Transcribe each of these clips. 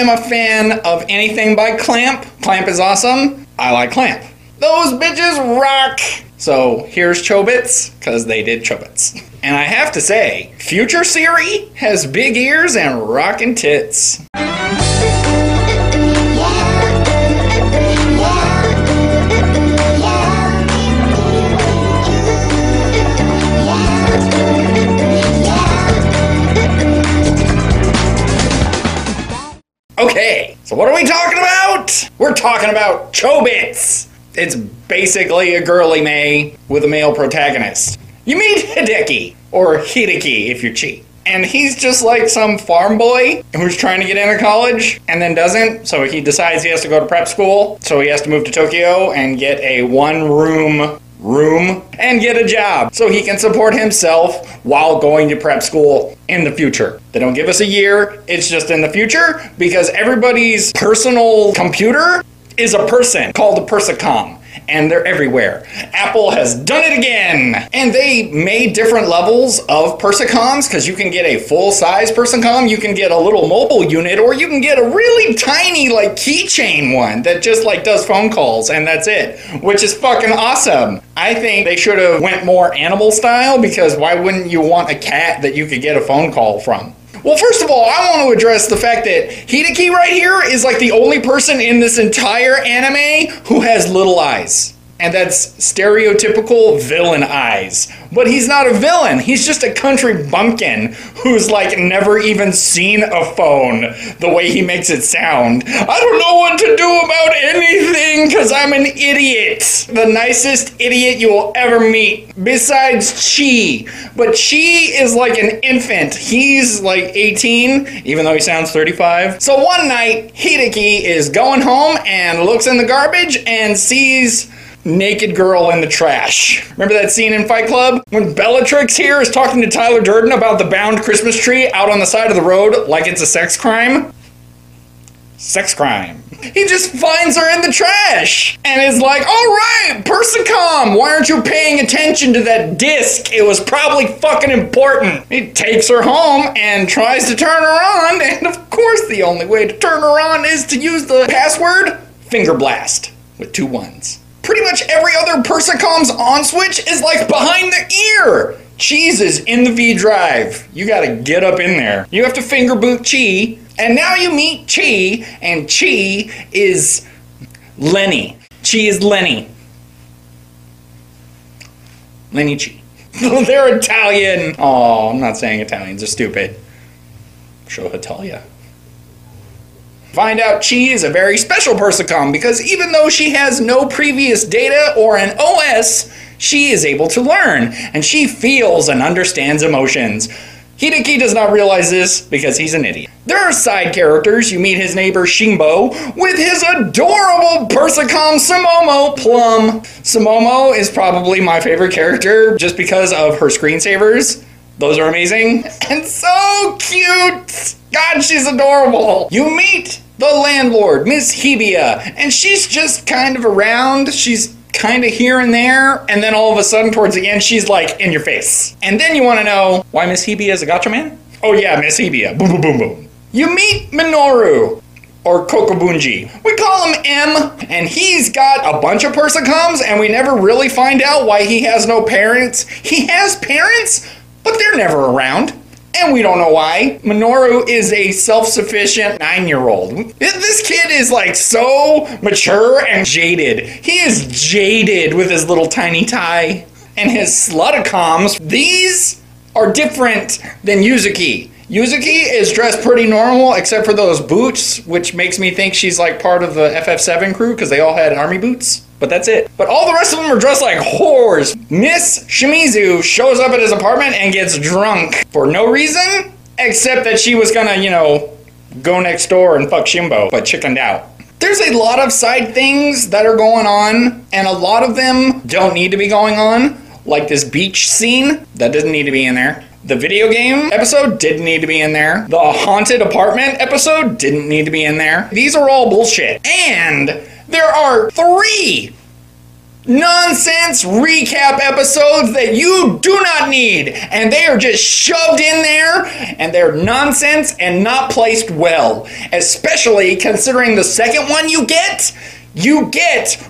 I'm a fan of anything by Clamp. Clamp is awesome. I like Clamp. Those bitches rock. So here's Chobits, because they did Chobits. And I have to say, future Siri has big ears and rockin' tits. Okay, so what are we talking about? We're talking about Chobits. It's basically a girly May with a male protagonist. You meet Hideki, or Hideki if you're cheap. And he's just like some farm boy who's trying to get into college and then doesn't. So he decides he has to go to prep school. So he has to move to Tokyo and get a one-room and get a job so he can support himself while going to prep school in the future. They don't give us a year, it's just in the future because everybody's personal computer is a person called a Persicom. And they're everywhere. Apple has done it again. And they made different levels of Persicoms because you can get a full-size Persicom, you can get a little mobile unit, or you can get a really tiny like keychain one that just like does phone calls and that's it, which is fucking awesome. I think they should have went more animal style because why wouldn't you want a cat that you could get a phone call from? Well, first of all, I want to address the fact that Hideki right here is like the only person in this entire anime who has little eyes. And that's stereotypical villain eyes. But he's not a villain. He's just a country bumpkin who's like never even seen a phone the way he makes it sound. I don't know what to do about anything because I'm an idiot. The nicest idiot you will ever meet besides Chi. But Chi is like an infant. He's like 18, even though he sounds 35. So one night, Hideki is going home and looks in the garbage and sees naked girl in the trash. Remember that scene in Fight Club? When Bellatrix here is talking to Tyler Durden about the bound Christmas tree out on the side of the road like it's a sex crime? Sex crime. He just finds her in the trash and is like, all right, Persicom, why aren't you paying attention to that disc? It was probably fucking important. He takes her home and tries to turn her on, and of course the only way to turn her on is to use the password finger blast with 2 1s. Pretty much every other Persicom's on switch is like behind the ear. Cheese is in the V drive. You gotta get up in there. You have to finger boot Chi, and now you meet Chi, and Chi is Lenny. Chi is Lenny. Lenny Chi. They're Italian. Oh, I'm not saying Italians are stupid. Show Italia. Find out Chi is a very special Persicom because even though she has no previous data or an OS, she is able to learn, and she feels and understands emotions. Hideki does not realize this because he's an idiot. There are side characters. You meet his neighbor Shimbo with his adorable Persicom Sumomo Plum. Sumomo is probably my favorite character just because of her screensavers. Those are amazing and so cute. God, she's adorable. You meet the landlord, Miss Hebia, and she's just kind of around. She's kind of here and there, and then all of a sudden towards the end she's like in your face. And then you want to know why Miss Hebia is a gacha man? Oh yeah, Miss Hebia. Boom boom boom boom. You meet Minoru, or Kokobunji. We call him M, and he's got a bunch of Persicoms, and we never really find out why he has no parents. He has parents, but they're never around. And we don't know why. Minoru is a self-sufficient 9-year-old. This kid is like so mature and jaded. He is jaded with his little tiny tie and his sluticoms. These are different than Yuzuki. Yuzuki is dressed pretty normal except for those boots, which makes me think she's like part of the FF7 crew because they all had army boots. But that's it. But all the rest of them are dressed like whores. Miss Shimizu shows up at his apartment and gets drunk for no reason, except that she was gonna, you know, go next door and fuck Shimbo, but chickened out. There's a lot of side things that are going on, and a lot of them don't need to be going on, like this beach scene. That doesn't need to be in there. The video game episode didn't need to be in there. The haunted apartment episode didn't need to be in there. These are all bullshit. And there are 3 nonsense recap episodes that you do not need, and they are just shoved in there, and they're nonsense and not placed well, especially considering the second one you get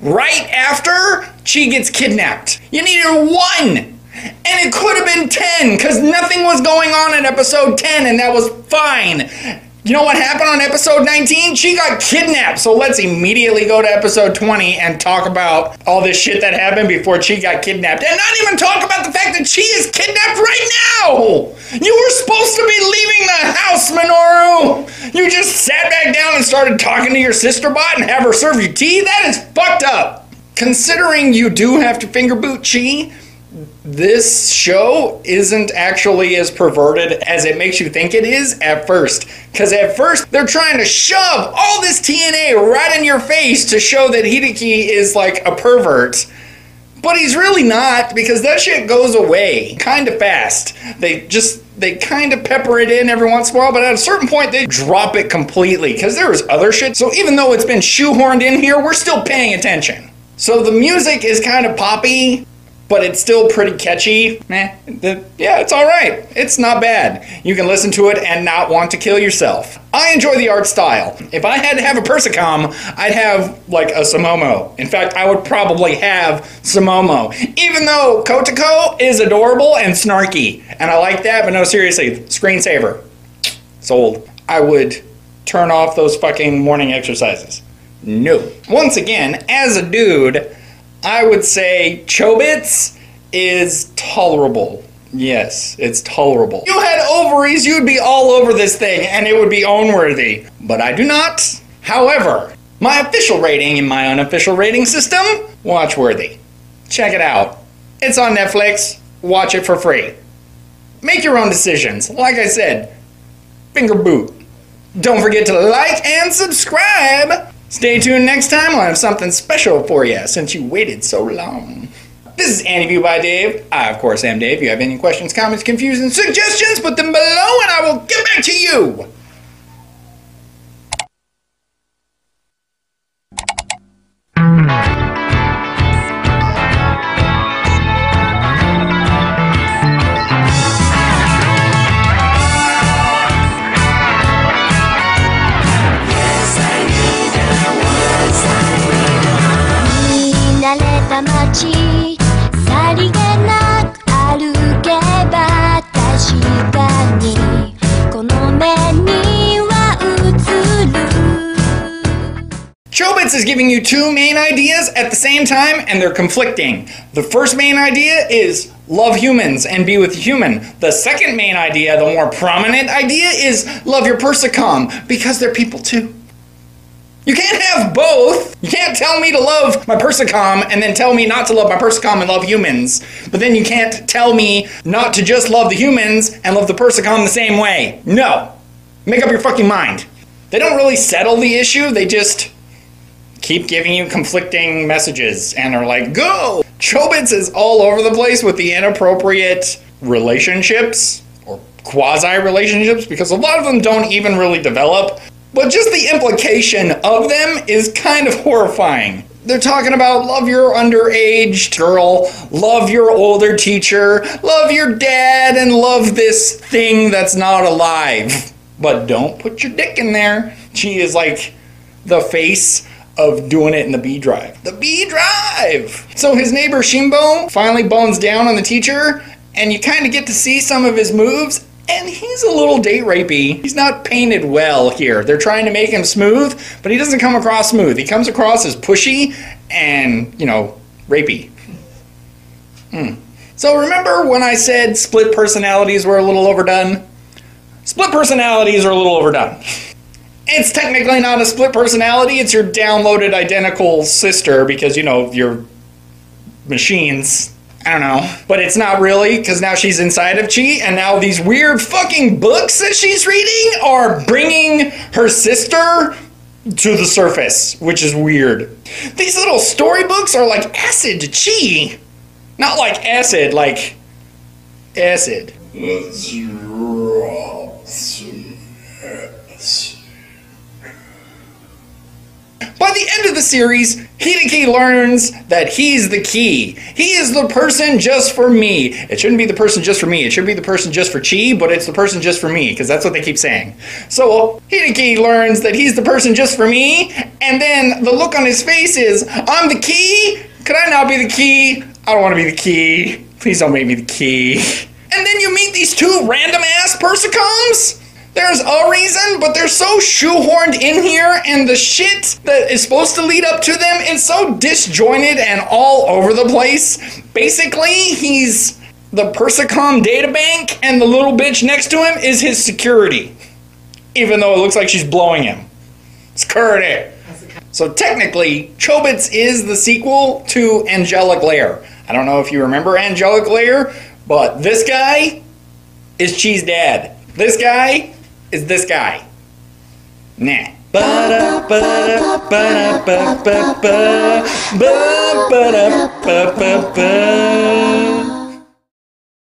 right after she gets kidnapped. You needed 1, and it could have been 10, because nothing was going on in episode 10, and that was fine. You know what happened on episode 19? She got kidnapped. So let's immediately go to episode 20 and talk about all this shit that happened before she got kidnapped. And not even talk about the fact that she is kidnapped right now! You were supposed to be leaving the house, Minoru! You just sat back down and started talking to your sister bot and have her serve you tea? That is fucked up! Considering you do have to finger boot Chi, this show isn't actually as perverted as it makes you think it is at first. Because at first, they're trying to shove all this TNA right in your face to show that Hideki is like a pervert. But he's really not, because that shit goes away kind of fast. They kind of pepper it in every once in a while, but at a certain point, they drop it completely. Because there is other shit. So even though it's been shoehorned in here, we're still paying attention. So the music is kind of poppy, but it's still pretty catchy. Yeah, it's alright. It's not bad. You can listen to it and not want to kill yourself. I enjoy the art style. If I had to have a Persicom, I'd have like a Sumomo. In fact, I would probably have Sumomo. Even though Kotoko is adorable and snarky. And I like that, but no, seriously, screensaver. Sold. I would turn off those fucking morning exercises. No. Once again, as a dude, I would say Chobits is tolerable. Yes, it's tolerable. If you had ovaries, you'd be all over this thing and it would be own-worthy. But I do not. However, my official rating in my unofficial rating system, watch-worthy. Check it out. It's on Netflix. Watch it for free. Make your own decisions. Like I said, finger boot. Don't forget to like and subscribe. Stay tuned next time. I'll have something special for you since you waited so long. This is AniView by Dave. I, of course, am Dave. If you have any questions, comments, confusion, suggestions, put them below and I will get back to you. Chobits is giving you 2 main ideas at the same time, and they're conflicting. The first main idea is love humans and be with a human. The second main idea, the more prominent idea, is love your Persicom, because they're people too. You can't have both. You can't tell me to love my Persicom and then tell me not to love my Persicom and love humans. But then you can't tell me not to just love the humans and love the Persicom the same way. No. Make up your fucking mind. They don't really settle the issue. They just keep giving you conflicting messages and are like, go! Chobits is all over the place with the inappropriate relationships or quasi-relationships because a lot of them don't even really develop. But just the implication of them is kind of horrifying. They're talking about love your underage girl, love your older teacher, love your dad, and love this thing that's not alive. But don't put your dick in there. She is like the face of doing it in the B drive. The B drive! So his neighbor Shimbo finally bones down on the teacher, and you kind of get to see some of his moves. And he's a little date rapey. He's not painted well here. They're trying to make him smooth, but he doesn't come across smooth. He comes across as pushy and, you know, rapey. So remember when I said split personalities were a little overdone? Split personalities are a little overdone. It's technically not a split personality. It's your downloaded identical sister because, you know, your machines... I don't know. But it's not really, because now she's inside of Chi, and now these weird fucking books that she's reading are bringing her sister to the surface, which is weird. These little storybooks are like acid to Chi. Not like acid, like acid. Let's drop some acid. By the end of the series, Hideki learns that he's the key. He is the person just for me. It shouldn't be the person just for me. It should be the person just for Chi, but it's the person just for me, because that's what they keep saying. So Hideki learns that he's the person just for me, and then the look on his face is, I'm the key? Could I not be the key? I don't want to be the key. Please don't make me the key. And then you meet these two random-ass Persicums? There's a reason, but they're so shoehorned in here, and the shit that is supposed to lead up to them is so disjointed and all over the place. Basically, he's the Persicom databank, and the little bitch next to him is his security. Even though it looks like she's blowing him. Security. So technically, Chobits is the sequel to Angelic Lair. I don't know if you remember Angelic Lair, but this guy is Chi's dad. This guy is this guy. Nah. Ba-da-ba-da-ba-da-ba-ba-ba. Ba-ba-da-ba-ba-ba.